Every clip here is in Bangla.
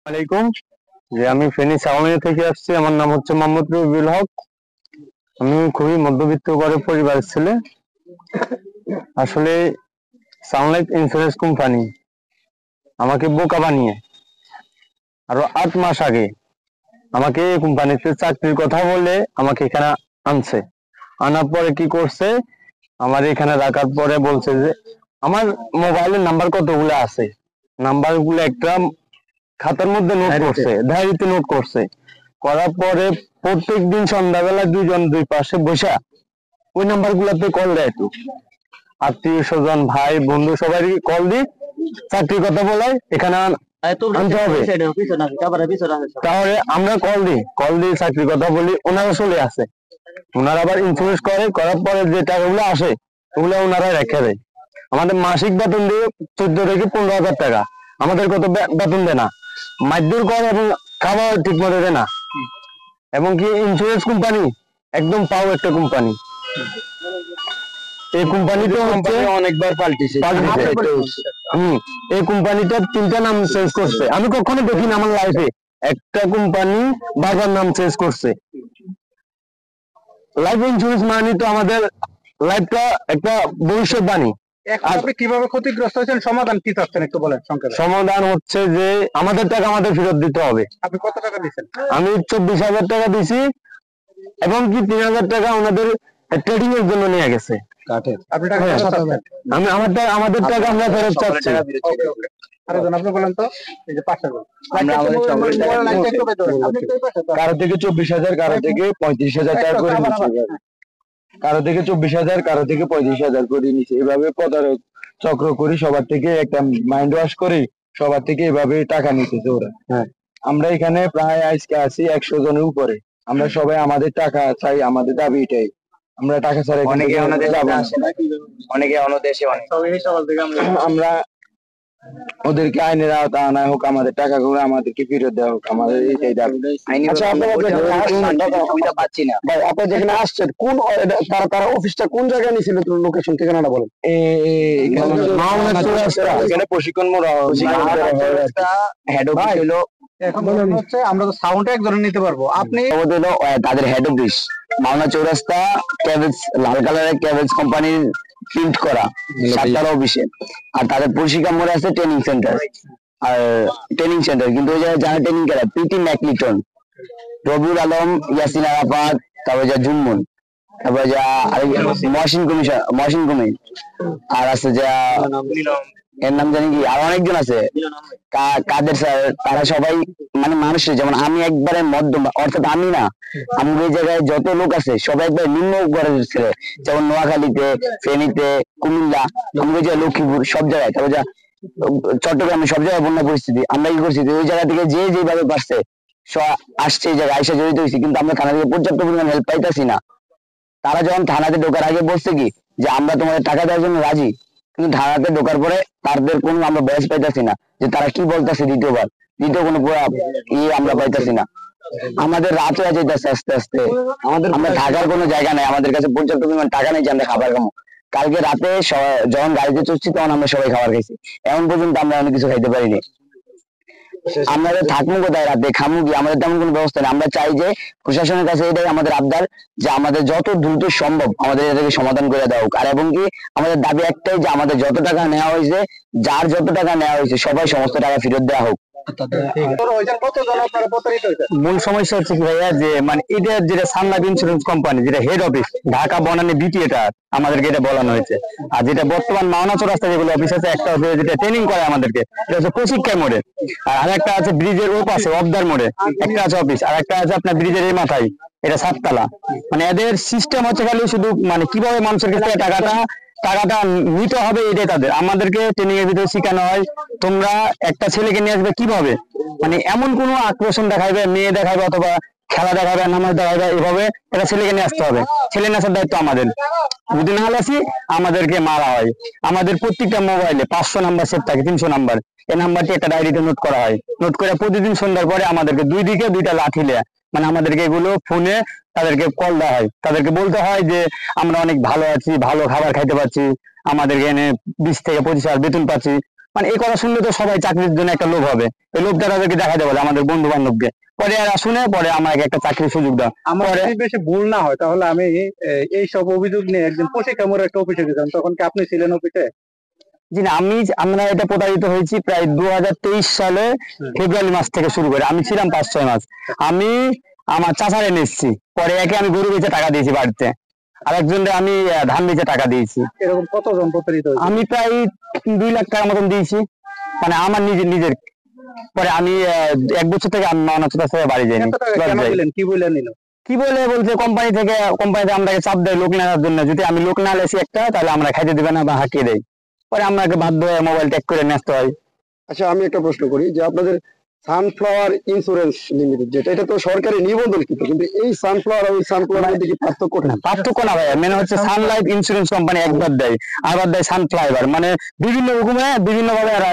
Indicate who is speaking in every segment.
Speaker 1: আলাইকুম। আমি ফেনী সাউমিয়া থেকে আসছি। আমার নাম হচ্ছে মোহাম্মদ রবিউল হক। আমি খুবই মধ্যবিত্ত ঘরের পরিবারের ছেলে। আসলে সানলাইফ ইন্স্যুরেন্স কোম্পানি আমাকে বোকা বানিয়ে আরো 8 মাস আগে আমাকে এই কোম্পানিতে চাকরির কথা বলে আমাকে এখানে আনছে। আনার পরে কি করছে, আমার এখানে রাখার পরে বলছে যে আমার মোবাইলের নাম্বার কতগুলো আছে, নাম্বারগুলো একটা খাতার মধ্যে নোট করছে, ডায়েরিতে নোট করছে। করার পরে প্রত্যেক দিন সন্ধ্যাবেলা দুইজন দুই পাশে বসা ওই নাম্বার গুলাতে কল দেয়। তো আত্মীয় স্বজন ভাই বন্ধু সবাই কল দি চাকরির কথা বলায় এখানে আনতে হবে। তাহলে আমরা কল দিই চাকরির কথা বলি, ওনারা চলে আসে। ওনারা আবার ইন্স্যুরেন্স করে, করার পরে যে টাকাগুলো আসে ওগুলো ওনারা রেখে দেয়। আমাদের মাসিক বেতন দিয়ে 14 থেকে 15,000 টাকা। আমাদের কত বেতন দেয় না, মারধর করে এবং খাবার ঠিক মতো দেয় না। এবং কি ইন্স্যুরেন্স কোম্পানি একদম পাও একটা কোম্পানি। এই কোম্পানিতে অনেকবার পাল্টেছে। এই কোম্পানিটার 3টা নাম চেঞ্জ করছে। আমি কখনো দেখিনি আমার লাইফে একটা কোম্পানি বারবার নাম চেঞ্জ করছে। লাইফ ইন্স্যুরেন্স মানে তো আমাদের লাইফটা একটা ভবিষ্যৎবাণী।
Speaker 2: আপনি কিভাবে ক্ষতিগ্রস্ত হয়েছেন, সমাধান কি চাচ্ছেন একটু বলেন সংক্ষেপে।
Speaker 1: সমাধান হচ্ছে যে আমাদের টাকা আমাদের ফেরত দিতে হবে।
Speaker 2: আপনি কত টাকা দিয়েছেন?
Speaker 1: আমি 24,000 টাকা দিছি এবং কি 3,000 টাকা ওনাদের ট্রেডিং এর জন্য নিয়ে গেছে।
Speaker 2: আপনি টাকা ফেরত চাচ্ছেন?
Speaker 1: আমি আমাদের টাকা আমরা ফেরত চাচ্ছি।
Speaker 2: আপনি বলেন তো, এই যে পাশে
Speaker 1: কারো থেকে 24,000, কারো থেকে 35,000 টাকা করে নিচ্ছে। কারো থেকে 24,000, কারো থেকে 35,000 করে নিচ্ছে। এভাবে প্রতারক চক্র করি, সবার থেকে একটা মাইন্ড ওয়াশ করি, সবার থেকে এভাবে টাকা নিতেছে ওরা। হ্যাঁ, আমরা এখানে প্রায় আজকে আছি 100 জনের উপরে। আমরা সবাই আমাদের টাকা চাই, আমাদের দাবি এটাই। আমরা টাকা ছাড়া
Speaker 3: অনেকে অন্য দেশে
Speaker 1: আমরা ওদেরকে আইনের আওতা আনা হোক, আমাদের টাকাগুলো আমাদেরকে ফেরত দেওয়া হোক, আমাদের এইটাই দাবি।
Speaker 3: সুবিধা পাচ্ছি না।
Speaker 1: ভাই আপনারা যেখানে আসছেন কোন তারা অফিসটা কোন জায়গায় নিয়েছিল, লোকেশন ঠিকানাটা বলেন। এখানে প্রশিক্ষণ
Speaker 3: হেড অফিস হলো,
Speaker 2: এখন হচ্ছে আমরা তো সাউন্ড এক ধরনের নিতে পারবো। আপনি
Speaker 3: তাদের হেড অফিস মাওনা চৌরাস্তা, ক্যাবেজ লাল কালারের ক্যাবেজ কোম্পানির প্রিন্ট করা 7টার অফিসে। আর তাদের প্রশিক্ষণ মোড়ে আছে ট্রেনিং সেন্টার। আর ট্রেনিং সেন্টার কিন্তু ওই জায়গায় যারা ট্রেনিং করে পিটি ম্যাকলিটন, রবিউল আলম, ইয়াসিন আরাফাত, তারপর যা জুম্মন, তারপর যা মহসিন কুমির, আর আছে যা এর নাম জানি কি, আর অনেকজন আছে, কাদের স্যার। তারা সবাই মানে মানুষের যেমন আমি একবারে মধ্যম, অর্থাৎ আমি না, আমাদের এই জায়গায় যত লোক আছে সবাই একবার নিম্ন ঘরের ছেলে। যেমন নোয়াখালীতে, ফেনীতে, কুমিল্লা, আমাদের যে লক্ষ্মীপুর সব জায়গায়, তারপর যা চট্টগ্রামে সব জায়গায় বন্যা পরিস্থিতি। আমরা কি করছি, ওই জায়গা থেকে যে যেভাবে পারছে আসছে এই জায়গায় আইসা জড়িত হয়েছি, কিন্তু আমরা থানা থেকে পর্যাপ্ত পরিমাণ হেল্প পাইতেছি না। তারা যখন থানাতে ঢোকার আগে বলছে কি যে আমরা তোমাদের টাকা দেওয়ার জন্য রাজি, কিন্তু থানাতে ঢোকার পরে তাদের কোনো আমরা বয়স পাইতেছি না যে তারা কি বলতেছে। দ্বিতীয় কোনো আমরা পাইতেছি না। আমাদের রাত হয়ে যাইতেছে আস্তে আস্তে। আমরা থাকার কোনো জায়গা নাই, আমাদের কাছে পর্যাপ্ত পরিমাণ টাকা নেই যে আমরা খাবার খাবো। কালকে রাতে যখন গাড়িতে চড়ছি তখন আমরা সবাই খাবার খাইছি, এমন পর্যন্ত আমরা অনেক কিছু খাইতে পারিনি। আমাদের থাকবো কোথায়, রাতে খামু কি, আমাদের তেমন কোনো ব্যবস্থা নেই। আমরা চাই যে প্রশাসনের কাছে এটাই আমাদের আবদার যে আমাদের যত দ্রুত সম্ভব আমাদের এটাকে সমাধান করে দেওয়া হোক। আর এবং কি আমাদের দাবি একটাই যে আমাদের যত টাকা নেওয়া হয়েছে, যার যত টাকা নেওয়া হয়েছে সবাই সমস্ত টাকা ফেরত দেওয়া হোক। মূল সমস্যা হচ্ছে কি ভাইয়া, যে মানে এটা যেটা সানলাইফ ইন্স্যুরেন্স কোম্পানি যেটা হেড অফিস ঢাকা বনানী বিটি, এটা আমাদেরকে এটা বলানো হয়েছে। আর যেটা বর্তমান মাওনা চৌরাস্তা যেগুলো অফিস আছে, একটা হচ্ছে যেটা ট্রেনিং করে আমাদেরকে, এটা হচ্ছে প্রশিক্ষা মোড়ে। আর একটা আছে ব্রিজের ও পাশে অবদার মোড়ে একটা আছে অফিস, আর একটা আছে আপনার ব্রিজের এই মাথায়, এটা 7তলা। মানে এদের সিস্টেম হচ্ছে খালি শুধু মানে কিভাবে মানুষের কাছ থেকে টাকাটা নিতে হবে, এটাই তাদের। আমাদেরকে ট্রেনিং এর ভিতরে শেখানো হয় তোমরা একটা ছেলেকে নিয়ে আসবে কিভাবে, মানে এমন কোনো আকর্ষণ দেখাবে, মেয়ে দেখাবে অথবা খেলা দেখাবে, নামাজ দেখাবে, এভাবে একটা ছেলেকে নিয়ে আসতে হবে। ছেলে নিয়ে আসার দায়িত্ব আমাদের। যদি না আসি আমাদেরকে মারা হয়। আমাদের প্রত্যেকটা মোবাইলে 500 নাম্বার সেট থাকে, 300 নাম্বার। এই নাম্বারটি একটা ডায়েরিতে নোট করা হয়। নোট করে প্রতিদিন সন্ধ্যার পরে আমাদেরকে দুই দিকে 2টা লাঠি নেয়, মানে আমাদেরকে এগুলো ফোনে তাদেরকে কল দেওয়া হয়। তাদেরকে বলতে হয় যে আমরা অনেক ভালো আছি, ভালো খাবার খাইতে পারছি, আমাদেরকে এনে 20 থেকে 25 হাজার বেতন পাচ্ছি। মানে এই কথা শুনলে তো সবাই চাকরির জন্য একটা লোভ হবে, এই লোভটা তাদেরকে দেখাতে বলে আমাদের বন্ধু বান্ধবকে, পরে এরা শুনে পরে আমাকে একটা চাকরির সুযোগ দেয়।
Speaker 2: আমার যদি বেশি ভুল না হয় তাহলে আমি এই সব অভিযোগ নিয়ে একদিন প্রশিক্ষামূলক একটা অফিসে গেছিলাম, তখন কি আপনি ছিলেন অফিসে?
Speaker 3: জি না, আমরা এটা প্রতারিত হয়েছি প্রায় 2023 সালে ফেব্রুয়ারি মাস থেকে শুরু করে, আমি ছিলাম 5-6 মাস। আমি আমার চাচার এনে এসেছি, পরে একে আমি গরু বেচে টাকা দিয়েছি বাড়িতে, আর একজনকে আমি ধান বেচে টাকা দিয়েছি।
Speaker 2: এরকম কতজন প্রতারিত হয়েছে?
Speaker 3: আমি প্রায় 2 লাখ টাকার মতন দিয়েছি, মানে আমার নিজের। পরে আমি 1 বছর থেকে আমি মাওনা চোরা থেকে বাড়ি যাইনি।
Speaker 2: এত টাকা কেন দিলেন? কি বলে নিল?
Speaker 3: কি বলছে কোম্পানিতে আমাকে চাপ দেয় লোক নেওয়ার জন্য, যদি আমি লোক না লেছি একটা তাহলে আমরা খাইতে দিবে না বা হাঁকিয়ে দেয়, পরে আমাকে বাধ্য হয়ে মোবাইল ট্যাগ করে নিয়ে আসতে হয়।
Speaker 4: আচ্ছা, আমি একটা প্রশ্ন করি যে আপনাদের সানফ্লাওয়ার ইন্স্যুরেন্স লিমিটেড যেটা, এটা তো সরকারি নিবন্ধনকৃত, কিন্তু এই সানফ্লাওয়ার আর ওই সানফ্লাওয়ার মধ্যে কি পার্থক্য
Speaker 3: না,
Speaker 4: না?
Speaker 3: পার্থক্য না ভাইয়া, মানে হচ্ছে সানলাইফ ইন্স্যুরেন্স কোম্পানি একবার দেয়, আবার দেয় সানফ্লাইভার, মানে বিভিন্ন রকমের বিভিন্ন ভাবে এরা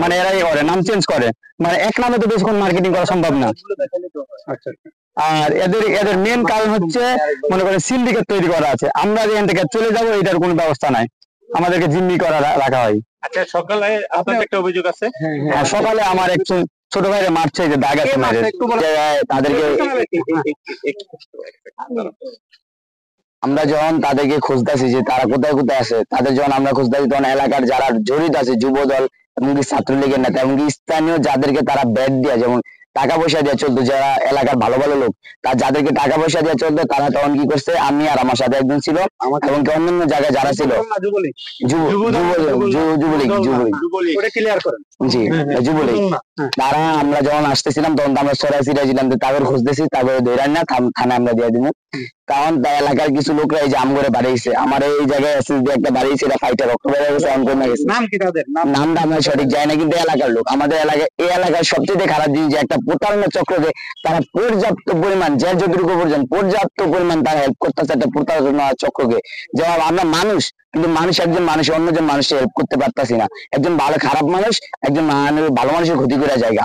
Speaker 3: মানে এরা করে নাম চেঞ্জ করে, মানে এক নামে তো বেশিক্ষণ মার্কেটিং করা সম্ভব না।
Speaker 2: আচ্ছা,
Speaker 3: আর এদের মেন কারণ হচ্ছে মনে করেন সিন্ডিকেট তৈরি করা আছে, আমরা যেখান থেকে চলে যাবো এটার কোনো ব্যবস্থা নাই, আমাদেরকে জিম্মি করা রাখা হয়।
Speaker 2: আচ্ছা, সকালে আপনার একটা অভিযোগ আছে?
Speaker 3: আর সকালে আমার এক ছোট ভাইরে মারছে, যে দাগ আছে মেরে, তাদেরকে আমরা যখন তাদেরকে খুঁজতেছি যে তারা কোথায় কোথায় আছে, তাদের যখন আমরা খুঁজতেছি তখন এলাকার যারা জড়িত আছে যুব দল এমনকি ছাত্রলীগের নেতা এমনকি স্থানীয় যাদেরকে তারা ব্যাট দিয়ে যেমন টাকা পয়সা দিয়ে চলতো, যারা এলাকার ভালো ভালো লোক, তার যাদেরকে টাকা পয়সা দিয়ে চলতো, তারা তখন কি করছে, আমি আর আমার সাথে একজন ছিল এবং অন্যান্য জায়গায় যারা ছিল জি যুবলীগ, তারা আমরা যখন আসতেছিলাম তখন তো আমরা ছিলাম যে তাদের খুঁজতেছি, তারপরে ধরে না থানায় আমরা দিয়ে দিব, কারণ এলাকার কিছু লোকরা এই যে আমগরে বাড়িয়েছে, আমার এই জায়গায় এসএসবি একটা বাড়িয়েছে, এটা ফাইটার রক্ত বেড়ে গেছে, অন করে গেছে।
Speaker 2: নাম কি তাদের?
Speaker 3: নামটা আমরা সঠিক জানি না, কিন্তু এলাকার লোক, আমাদের এলাকায় এই এলাকার সবচেয়ে খারাপ জিনিস যে একটা প্রতারণা চক্রকে তারা পর্যাপ্ত পরিমাণ, যে যতটুকু পর্যন্ত পর্যাপ্ত পরিমাণ তারা হেল্প করতেছে একটা প্রতারণা চক্রকে। যেমন আমরা মানুষ, কিন্তু একজন মানুষ অন্যজন মানুষের হেল্প করতে পারতাছি না, একজন ভালো খারাপ মানুষ একজন ভালো মানুষের ক্ষতি করে জায়গা,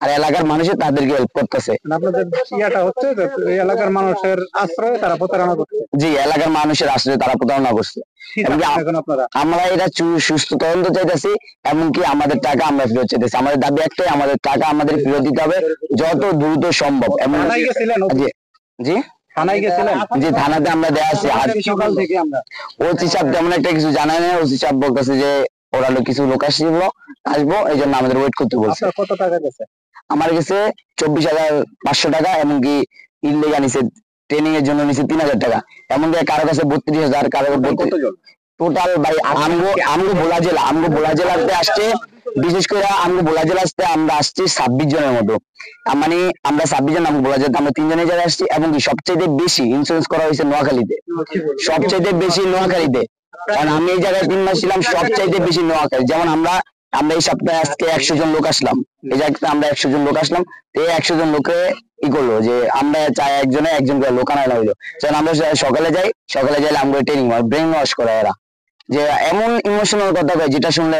Speaker 3: আর এলাকার মানুষের তাদেরকে হেল্প করতেছে।
Speaker 2: আপনাদের ইয়াটা হচ্ছে যে এই এলাকার মানুষের আশ্রয়ে তারা প্রতারণা করছে।
Speaker 3: জি, এলাকার মানুষের আশ্রয়ে তারা প্রতারণা করছে। আমরা এটা সুস্থ তদন্ত চাইতেছি, এমনকি আমাদের টাকা আমরা ফেরত চাইতেছি। আমাদের দাবি একটাই, আমাদের টাকা আমাদের ফেরত দিতে হবে যত দ্রুত সম্ভব। জি
Speaker 2: থানায় গেছিলেন?
Speaker 3: জি, থানাতে আমরা দেয়া আছি
Speaker 2: সকাল থেকে। আমরা
Speaker 3: ওসি সাহেব তেমন একটা কিছু জানাই না, ওসি সাহেব বলতেছে যে ওরা কিছু লোক আসবো, এই জন্য আমাদের ওয়েট করতে বলছে।
Speaker 2: কত টাকা গেছে?
Speaker 3: আমার কাছে 24,500 টাকা, এমনকি ইল্লেগা নিছে ট্রেনিং এর জন্য নিছে 3,000 টাকা, এমনকি কারো কাছে 32,000, কারো টোটাল ভাই আমগো ভোলা জেলাতে আসছে, বিশেষ করে আমগো ভোলা জেলা আসতে আমরা আসছি 26 জনের মতো, মানে আমরা 26 জন আমগো ভোলা জেলাতে আমরা 3 জনের জায়গায় আসছি, এবং সবচেয়ে বেশি ইন্স্যুরেন্স করা হয়েছে নোয়াখালীতে, সবচেয়ে বেশি নোয়াখালীতে, কারণ আমি এই জায়গায় 3 মাস ছিলাম, সবচেয়ে বেশি নোয়াখালী। যেমন আমরা এই সপ্তাহে আজকে 100 জন লোক আসলাম, এই জায়গাতে আমরা 100 জন লোক আসলাম, এই 100 জন লোকে ই করলো যে আমরা চাই একজন করে লোক আনা হইলো, যেন আমরা সকালে যাইলে আমরা ট্রেনিং হয়, ব্রেন ওয়াশ করা এরা, যে এমন ইমোশনাল কথা কয় যেটা শুনলে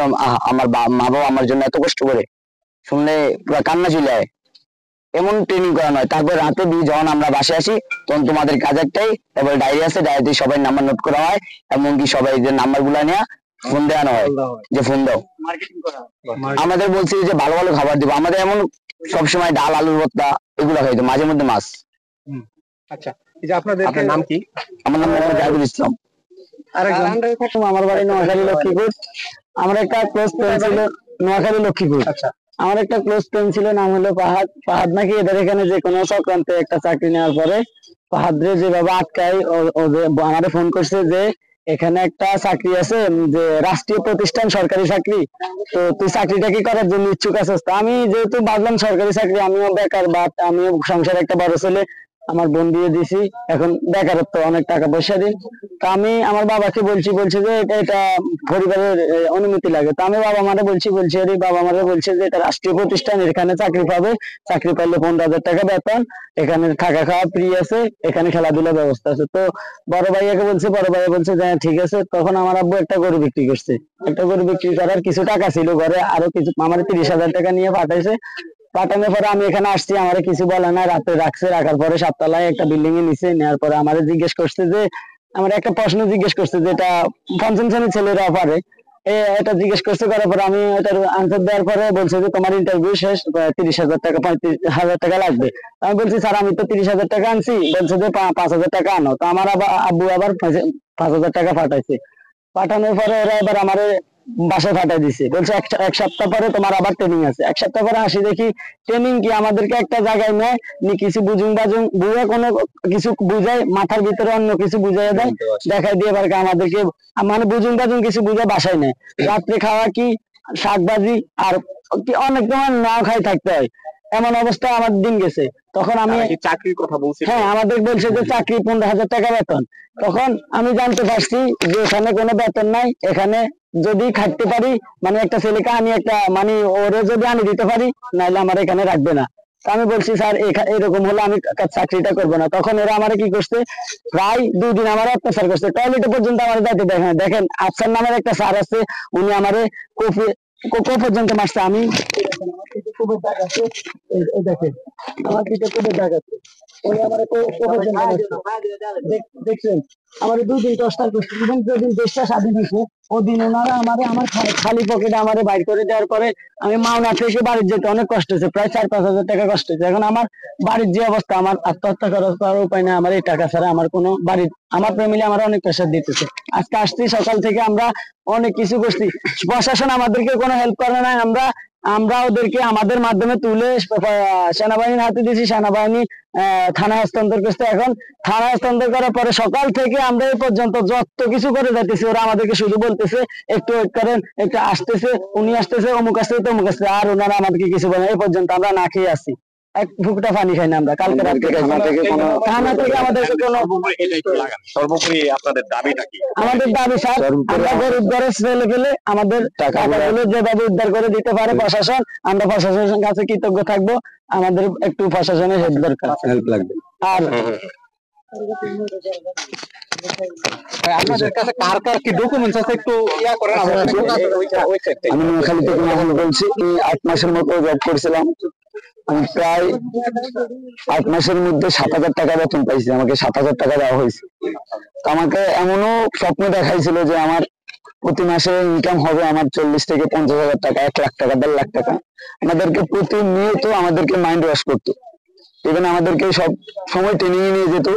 Speaker 3: আমার মা বাবা আমার জন্য এত কষ্ট করে, শুনলে পুরো কান্না চলে যায়, এমন ট্রেনিং করানো হয়। তারপর রাতে যখন আমরা বাসে আসি তখন তোমাদের কাজ একটাই, তারপর ডায়েরি আছে, ডায়েরিতে সবাই নাম্বার নোট করা হয়, এমনকি সবাই যে নাম্বার গুলা নিয়ে ফোন দেওয়ানো হয় যে ফোন দাও, আমাদের বলছি যে ভালো ভালো খাবার দিব, আমাদের এমন সবসময় ডাল আলুর ভর্তা এগুলো খাইতো, মাঝে মধ্যে মাছ।
Speaker 2: আচ্ছা, এই যে আপনাদের নাম কি?
Speaker 3: আমার নাম মোহাম্মদ জাহিদুল ইসলাম। আমার বাড়ি নোয়াখালী লক্ষ্মীপুর। আমার একটা ক্লোজ ফ্রেন্ড ছিল নোয়াখালী লক্ষ্মীপুর। আচ্ছা, আমার একটা ক্লোজ ফ্রেন্ড ছিল, নাম হলো ফাহাদ নাকি, এদের এখানে যে কোনো চক্রান্তে একটা চাকরি নেওয়ার পরে ফাহাদরে যেভাবে আটকায়, আমাদের ফোন করছে যে এখানে একটা চাকরি আছে, যে রাষ্ট্রীয় প্রতিষ্ঠান, সরকারি চাকরি, তো তুই চাকরিটা কি করার জন্য ইচ্ছুক আছিস? আমি যেহেতু ভাবলাম সরকারি চাকরি, আমিও বেকার, বাট আমিও সংসার একটা বড় ছেলে, আমার বোন দিয়ে দিছি, এখন বেকারত্ব, অনেক টাকা পয়সা দিন, তা আমি আমার বাবাকে বলছি যে এটা পরিবারের অনুমতি লাগে, তো আমি বাবা মারে বলছি বাবা মারে বলছে যে এটা রাষ্ট্রীয় প্রতিষ্ঠান, এখানে চাকরি পাবে, চাকরি পাইলে 15,000 টাকা বেতন, এখানে থাকা খাওয়া ফ্রি আছে, এখানে খেলাধুলার ব্যবস্থা আছে। তো বড় ভাইয়াকে বলছে, বড় ভাইয়া বলছে যে ঠিক আছে। তখন আমার আব্বু একটা গরু বিক্রি করছে, একটা গরু বিক্রি করার কিছু টাকা ছিল ঘরে, আরো কিছু আমার 30,000 টাকা নিয়ে পাঠাইছে। পাঠানোর পরে আমি এখানে আসছি, আমার কিছু বলে না, রাতে রাখার পরে 7 তলায় একটা বিল্ডিং এ নিচে নেওয়ার পরে আমার জিজ্ঞেস করছে যে, আমার একটা প্রশ্ন জিজ্ঞেস করছে, যেটা পঞ্চম শ্রেণীর ছেলেরা পারে, এটা জিজ্ঞেস করছে, করার পরে আমি এটার আনসার দেওয়ার পরে বলছে যে তোমার ইন্টারভিউ শেষ, 30,000 টাকা 35,000 টাকা লাগবে। আমি বলছি স্যার আমি তো 30,000 টাকা আনছি, বলছে যে 5,000 টাকা আনো। তো আমার আব্বু আবার 5,000 টাকা পাঠাইছে। পাঠানোর পরে ওরা এবার আমার বাসায় পাঠাই দিছে, বলছে এক সপ্তাহ পরে তোমার আবার ট্রেনিং আছে। এক সপ্তাহ পরে আসি, দেখি ট্রেনিং কি আমাদেরকে একটা জায়গায় নেয়, নি কিছু বুঝে কোনো কিছু বুঝায়, মাথার ভিতরে অন্য কিছু বুঝাই দেয়, দেখাই দিয়ে এবার আমাদেরকে মানে বাজুং কিছু বুঝে বাসায় নেয়। রাত্রে খাওয়া কি শাকভাজি আর কি অনেক তোমার নাও খাই থাকতে হয়, এমন অবস্থা আমার দিন গেছে। তখন আমি
Speaker 2: চাকরির কথা বলছি,
Speaker 3: হ্যাঁ আমাদের বলছে যে চাকরি 15,000 টাকা বেতন। তখন আমি জানতে পারছি যে এখানে কোনো বেতন নাই, এখানে যদি খাটতে পারি মানে একটা ছেলেকে আমি একটা মানে ওরে যদি আনি দিতে পারি, নাহলে আমার এখানে রাখবে না। তো আমি বলছি স্যার এরকম হলে আমি চাকরিটা করবো না। তখন ওরা আমার কি করছে, প্রায় 2 দিন আমার অত্যাচার করছে, টয়লেটে পর্যন্ত আমার যাইতে দেখেন। দেখেন আফসার নামের একটা স্যার আছে, উনি আমারে কফি পর্যন্ত মারছে। আমি খুবই দাগ আছে, এই দেখেন আমার পিঠে খুবই দাগ আছে, উনি আমার দেখছেন আমার 2 দিন টস্টার করছে। এবং যেদিন দেশটা স্বাধীন হয়েছে ওদিন ওনারা আমার খালি পকেটে আমার বাইর করে দেওয়ার পরে আমি মাওনা থেকে বাড়ির যেতে অনেক কষ্ট হয়েছে, প্রায় 4-5 হাজার টাকা কষ্ট হয়েছে। এখন আমার বাড়ির যে অবস্থা, আমার আত্মহত্যা করার উপায় নেই, আমার এই টাকা ছাড়া আমার কোনো বাড়ির আমার ফ্যামিলি আমার অনেক প্রেশার দিতেছে। আজকে আসছি সকাল থেকে, আমরা অনেক কিছু করছি, প্রশাসন আমাদেরকে কোনো হেল্প করে না। আমরা ওদেরকে আমাদের মাধ্যমে তুলে সেনাবাহিনীর হাতে দিয়েছি, সেনাবাহিনী থানা হস্তান্তর করছে। এখন থানা হস্তান্তর করার পরে সকাল থেকে আমরা এই পর্যন্ত যত কিছু করে যাইতেছি, ওরা আমাদেরকে শুধু বলতেছে একটু ওয়েট করেন, একটু আসতেছে, উনি আসতেছে, অমুক আসতেছে, তমুক আসতেছে, আর ওনারা আমাদেরকে কিছু বলে। এই পর্যন্ত আমরা না খেয়ে আসি, এক ফুকটা পানি খাই না আমরা। কালকে রাত্রে থানা থেকে আমাদেরকে কোনো
Speaker 2: সর্বোপরি আপনাদের দাবিটা কি?
Speaker 3: আমাদের দাবি স্যার, আমরা গরিব ঘরের ছেলে পেলে আমাদের টাকাগুলো যেভাবে উদ্ধার করে দিতে পারে প্রশাসন, আমরা প্রশাসনের কাছে কৃতজ্ঞ থাকবো। আমাদের একটু প্রশাসনের হেল্প দরকার, হেল্প লাগবে। আর
Speaker 2: আপনাদের কাছে কার কার কি ডকুমেন্টস আছে একটু ইয়া করেন।
Speaker 3: আমি নোয়াখালী থেকে মাহমুদ বলছি। 8 মাসের মতো জব করছিলাম। আমি প্রায় 8 মাসের মধ্যে 7,000 টাকা বেতন পাইছি, আমাকে 7,000 টাকা দেওয়া হয়েছে। তো আমাকে এমনও স্বপ্ন দেখাইছিল যে আমার প্রতি মাসে ইনকাম হবে আমার 40 থেকে 50,000 টাকা, 1 লাখ টাকা, 1.5 লাখ টাকা। আমাদেরকে প্রতিনিয়ত আমাদেরকে মাইন্ড ওয়াশ করতো, ইভেন আমাদেরকে সব সময় ট্রেনিং নিয়ে যেত।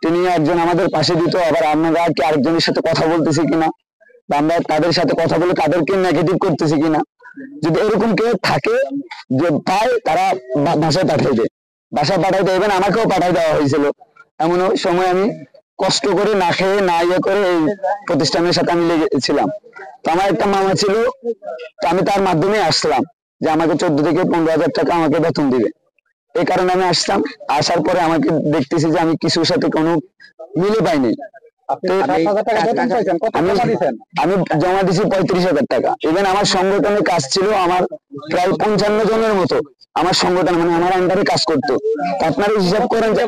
Speaker 3: ট্রেনিং একজন আমাদের পাশে দিত, আবার আমরা কি আরেকজনের সাথে কথা বলতেছি কিনা, বা আমরা তাদের সাথে কথা বলে তাদেরকে নেগেটিভ করতেছি কিনা, যদি এরকম কেউ থাকে যে পায়, তারা বাসায় পাঠিয়ে দেয়, বাসায় পাঠাই দেয়। ইভেন আমাকেও পাঠাই দেওয়া হয়েছিল। এমন সময় আমি কষ্ট করে না খেয়ে না ইয়ে করে এই প্রতিষ্ঠানের সাথে আমি লেগেছিলাম। তো আমার একটা মামা ছিল, তো আমি তার মাধ্যমে আসলাম যে আমাকে 14 থেকে 15,000 টাকা আমাকে বেতন দিবে। এই কারণে আমি আসলাম। আসার পরে আমাকে দেখতেছি যে আমি কিছুর সাথে কোনো মিলে পাইনি। আমি জমা দিছি 35,000 টাকা। ইভেন আমার সংগঠনের কাজ ছিল আমার প্রায় 55 জনের মতো, আমার সংগঠন মানে আমার আন্ডারে কাজ করতো। আপনারা হিসাব করেন যে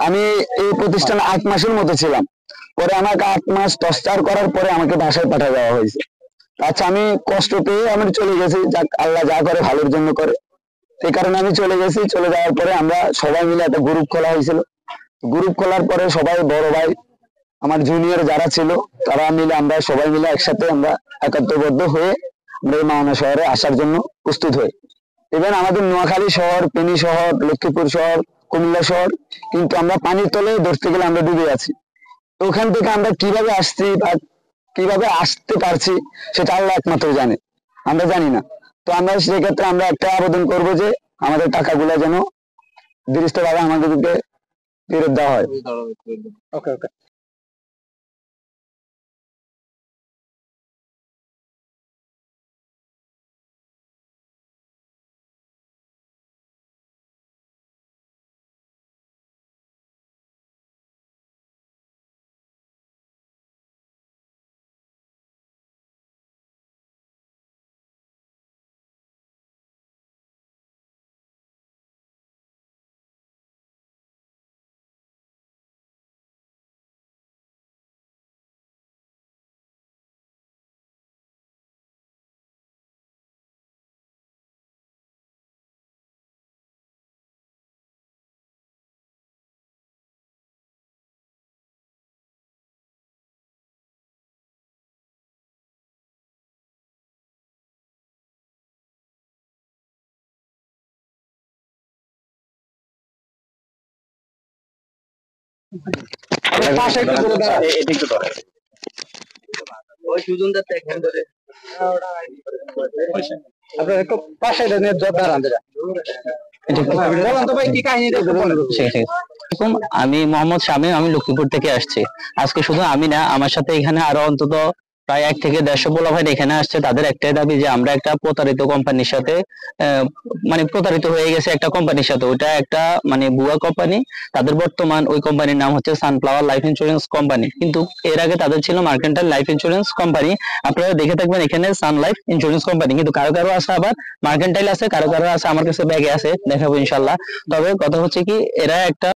Speaker 3: আমি এই প্রতিষ্ঠানে 8 মাসের মতো ছিলাম। পরে আমাকে 8 মাস টর্চার করার পরে আমাকে বাসায় পাঠিয়ে দেওয়া হয়েছে। আচ্ছা, আমি কষ্ট পেয়ে আমি চলে গেছি, যাক আল্লাহ যা করে ভালোর জন্য করে। এই কারণে আমি চলে গেছি। চলে যাওয়ার পরে আমরা সবাই মিলে একটা গ্রুপ খোলা হয়েছিল। গ্রুপ খোলার পরে সবাই বড় ভাই, আমার জুনিয়র যারা ছিল, তারা মিলে আমরা সবাই মিলে একসাথে আমরা একাত্মবদ্ধ হয়ে আমরা এই মাওনা শহরে আসার জন্য প্রস্তুত হই। ইভেন আমাদের নোয়াখালী শহর, ফেনী শহর, লক্ষ্মীপুর শহর, কুমিল্লা শহর, কিন্তু আমরা পানির তলে ধরতে গেলে আমরা ডুবে আছি। ওখান থেকে আমরা কিভাবে আসছি বা কিভাবে আসতে পারছি সেটা আল্লাহ একমাত্র জানে, আমরা জানি না। তো আমরা সেক্ষেত্রে আমরা একটা আবেদন করব যে আমাদের টাকাগুলো যেন দৃষ্টভাবে আমাদেরকে ফেরত দেওয়া হয়।
Speaker 2: ওকে ওকে। আপনার পাশে একটু করে দাঁড়ান।
Speaker 3: এটা একটু ধরে ওই সুজনদার দেখেন ধরে
Speaker 2: আপনার একটু পাশে নিয়ে দাঁড়ান দাঁড়ান। বলেন তো ভাই কি কাহিনীটা একটু বলেন।
Speaker 5: আসসালামু আলাইকুম, আমি মোহাম্মদ শামীম, আমি লক্ষ্মীপুর থেকে আসছি। আজকে শুধু আমি না, আমার সাথে এখানে আরো অন্তত প্রায় 1 থেকে 150 পোলাপান এখানে আসছে। তাদের একটাই দাবি যে আমরা একটা প্রতারিত কোম্পানির সাথে মানে প্রতারিত হয়ে গেছে একটা কোম্পানির সাথে। ওইটা একটা মানে ভুয়া কোম্পানি। তাদের বর্তমান ওই কোম্পানির নাম হচ্ছে সানফ্লাওয়ার লাইফ ইন্স্যুরেন্স কোম্পানি, কিন্তু এর আগে তাদের ছিল মার্কেন্টাইল লাইফ ইন্স্যুরেন্স কোম্পানি। আপনারা দেখে থাকবেন এখানে সান লাইফ ইন্স্যুরেন্স কোম্পানি, কিন্তু কারো কারো আছে আবার মার্কেন্টাইল আছে, কারো কারো আছে আমার কাছে ব্যাগে আছে, দেখাবো ইনশাল্লাহ। তবে কথা হচ্ছে কি, এরা একটা